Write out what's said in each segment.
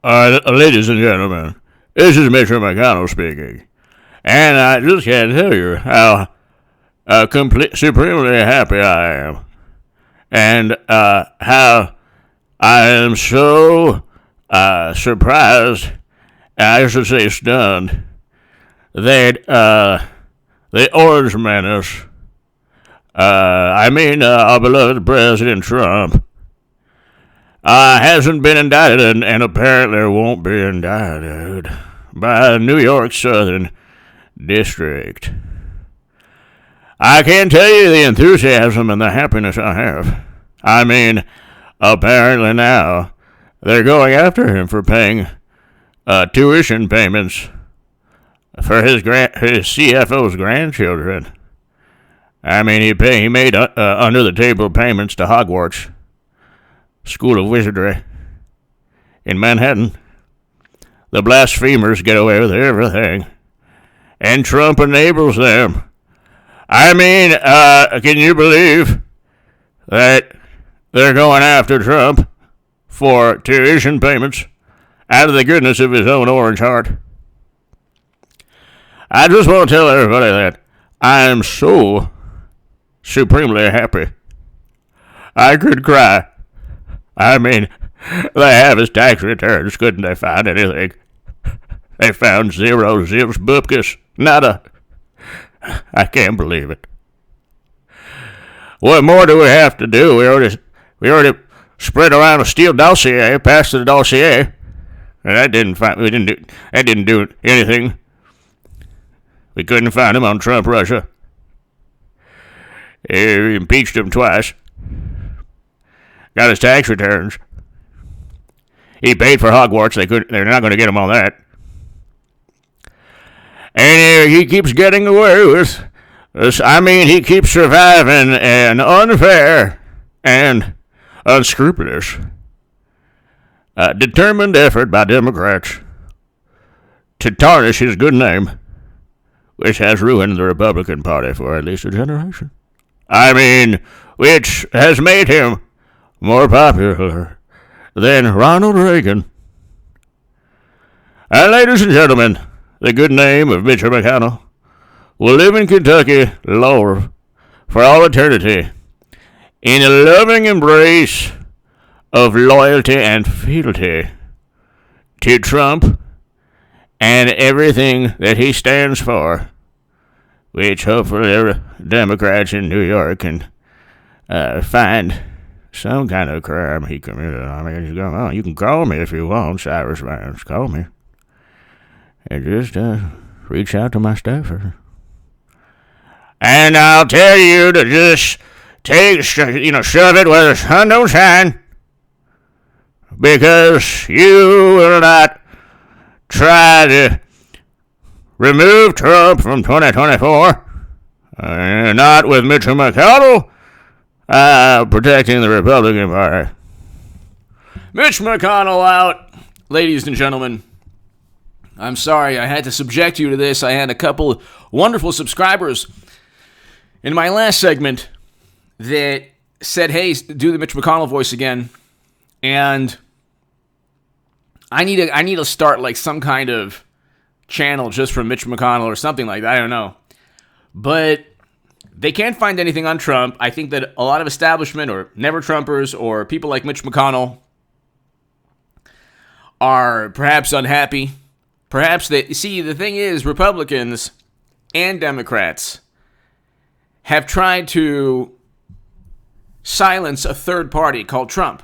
Ladies and gentlemen, this is Mr. McConnell speaking, and I just can't tell you how supremely happy I am, and how I am so surprised, I should say stunned, that the Orange Menace, our beloved President Trump, hasn't been indicted and apparently won't be indicted by New York Southern District. I can't tell you the enthusiasm and the happiness I have. Apparently now they're going after him for paying tuition payments for his CFO's grandchildren. He made under the table payments to Hogwarts School of Wizardry in Manhattan. The blasphemers get away with everything, and Trump enables them. Can you believe that they're going after Trump for tuition payments out of the goodness of his own orange heart? I just want to tell everybody that I am so supremely happy. I could cry. They have his tax returns. Couldn't they find anything? They found zero zips bupkis. Nada. I can't believe it. What more do we have to do? We already spread around a steel dossier, passed the dossier, and that didn't do anything. We couldn't find him on Trump Russia. He impeached him twice. Got his tax returns. He paid for Hogwarts. They're not going to get him on that. And he keeps getting away with this. He keeps surviving an unfair and unscrupulous, determined effort by Democrats to tarnish his good name, which has ruined the Republican Party for at least a generation. Which has made him more popular than Ronald Reagan. And ladies and gentlemen, the good name of Mitch McConnell will live in Kentucky, Lord, for all eternity, in a loving embrace of loyalty and fealty to Trump and everything that he stands for, which hopefully Democrats in New York can find some kind of crime he committed. You can call me if you want, Cyrus Vance. Call me. And just reach out to my staffer. And I'll tell you to just shove it where the sun don't shine. Because you will not try to remove Trump from 2024. Not with Mitchell McConnell protecting the Republican Party. Mitch McConnell out, ladies and gentlemen. I'm sorry I had to subject you to this. I had a couple of wonderful subscribers in my last segment that said, hey, do the Mitch McConnell voice again. And I need to start like some kind of channel just from Mitch McConnell or something like that. I don't know. But they can't find anything on Trump. I think that a lot of establishment or never-Trumpers or people like Mitch McConnell are perhaps unhappy. Perhaps the thing is, Republicans and Democrats have tried to silence a third party called Trump.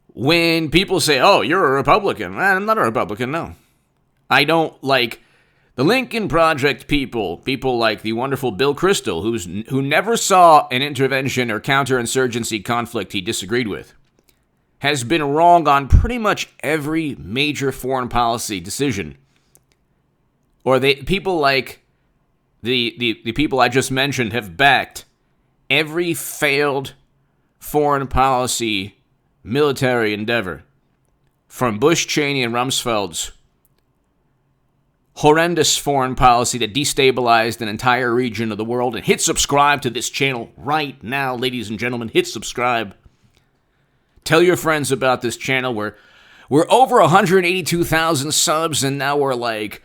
When people say, oh, you're a Republican. I'm not a Republican, no. I don't like the Lincoln Project people like the wonderful Bill Kristol, who never saw an intervention or counterinsurgency conflict he disagreed with, has been wrong on pretty much every major foreign policy decision. Or people like the people I just mentioned have backed every failed foreign policy military endeavor, from Bush, Cheney, and Rumsfeld's horrendous foreign policy that destabilized an entire region of the world. And hit subscribe to this channel right now, ladies and gentlemen. Hit subscribe. Tell your friends about this channel where We're over 182,000 subs, and now we're like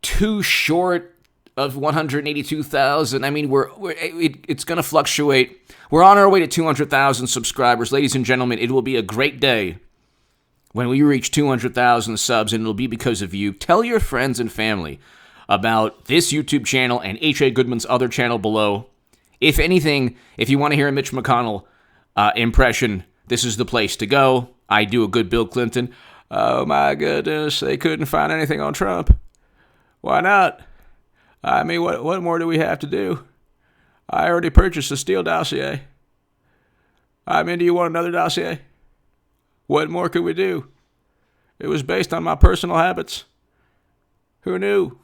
too short of 182,000. I mean, it's going to fluctuate. We're on our way to 200,000 subscribers. Ladies and gentlemen, it will be a great day when we reach 200,000 subs, and it'll be because of you. Tell your friends and family about this YouTube channel and H.A. Goodman's other channel below. If anything, if you want to hear a Mitch McConnell impression, this is the place to go. I do a good Bill Clinton. Oh my goodness, they couldn't find anything on Trump. Why not? I mean, what more do we have to do? I already purchased a Steele dossier. I mean, do you want another dossier? What more could we do? It was based on my personal habits. Who knew?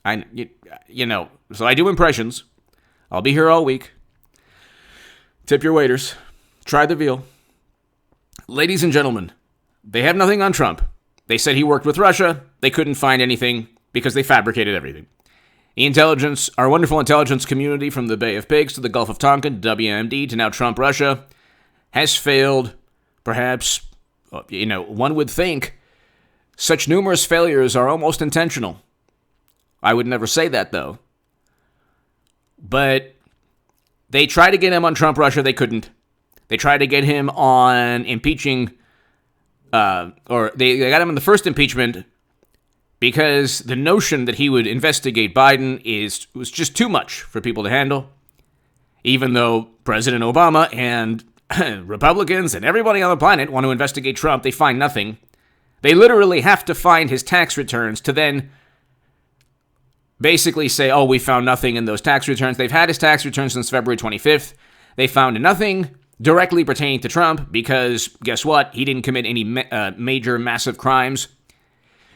So I do impressions. I'll be here all week. Tip your waiters. Try the veal. Ladies and gentlemen, they have nothing on Trump. They said he worked with Russia. They couldn't find anything because they fabricated everything. Our wonderful intelligence community, from the Bay of Pigs to the Gulf of Tonkin, WMD, to now Trump Russia, has failed. Perhaps, one would think such numerous failures are almost intentional. I would never say that, though. But they tried to get him on Trump Russia. They couldn't. They tried to get him on impeaching, or they got him in the first impeachment because the notion that he would investigate Biden was just too much for people to handle, even though President Obama and Republicans and everybody on the planet want to investigate Trump. They find nothing. They literally have to find his tax returns to then basically say, oh, we found nothing in those tax returns. They've had his tax returns since February 25th. They found nothing directly pertaining to Trump because, guess what? He didn't commit any major, massive crimes.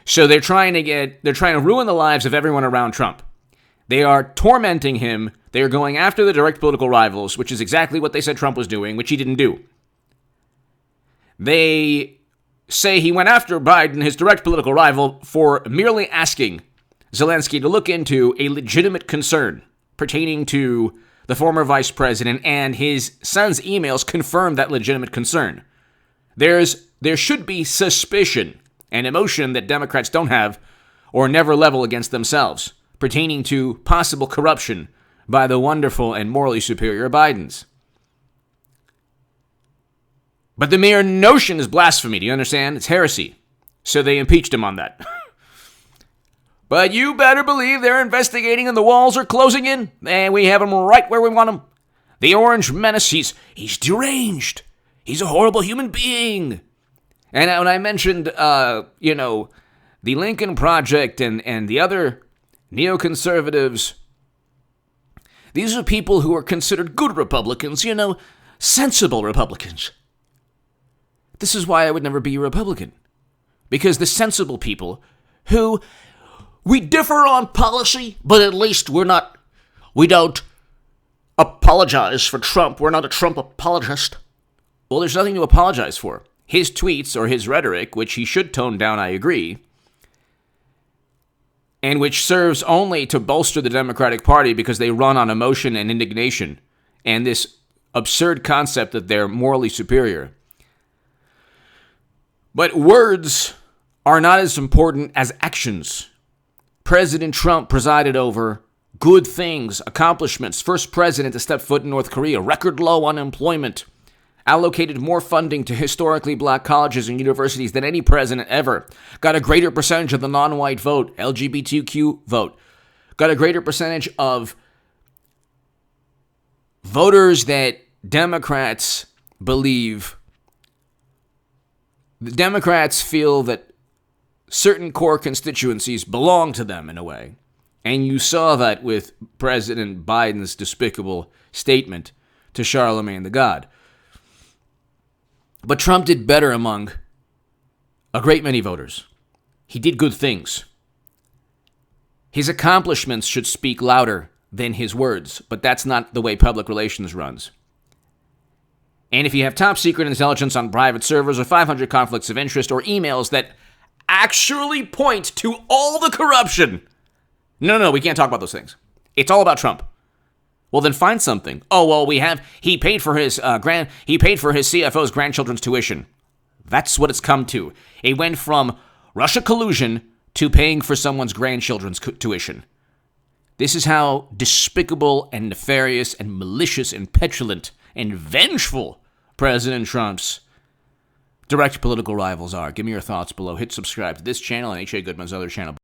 So they're trying to ruin the lives of everyone around Trump. They are tormenting him. They are going after the direct political rivals, which is exactly what they said Trump was doing, which he didn't do. They say he went after Biden, his direct political rival, for merely asking Zelensky to look into a legitimate concern pertaining to the former vice president, and his son's emails confirm that legitimate concern. There should be suspicion and emotion that Democrats don't have or never level against themselves pertaining to possible corruption by the wonderful and morally superior Bidens. But the mere notion is blasphemy, do you understand? It's heresy. So they impeached him on that. But you better believe they're investigating and the walls are closing in, and we have him right where we want him. The Orange Menace, he's deranged. He's a horrible human being. And when I mentioned, the Lincoln Project and the other neoconservatives, these are people who are considered good Republicans, sensible Republicans. This is why I would never be a Republican. Because the sensible people who... we differ on policy, but at least we don't apologize for Trump. We're not a Trump apologist. Well, there's nothing to apologize for. His tweets or his rhetoric, which he should tone down, I agree, and which serves only to bolster the Democratic Party because they run on emotion and indignation and this absurd concept that they're morally superior. But words are not as important as actions. President Trump presided over good things, accomplishments, first president to step foot in North Korea, record low unemployment, allocated more funding to historically black colleges and universities than any president ever, got a greater percentage of the non-white vote, LGBTQ vote, got a greater percentage of voters that Democrats believe. The Democrats feel that certain core constituencies belong to them in a way. And you saw that with President Biden's despicable statement to Charlemagne the God. But Trump did better among a great many voters. He did good things. His accomplishments should speak louder than his words, but that's not the way public relations runs. And if you have top secret intelligence on private servers or 500 conflicts of interest or emails that actually point to all the corruption. No, we can't talk about those things. It's all about Trump. Well, then find something. Oh, well, he paid for his CFO's grandchildren's tuition. That's what it's come to. It went from Russia collusion to paying for someone's grandchildren's tuition. This is how despicable and nefarious and malicious and petulant and vengeful President Trump's direct political rivals are. Give me your thoughts below. Hit subscribe to this channel and H.A. Goodman's other channel.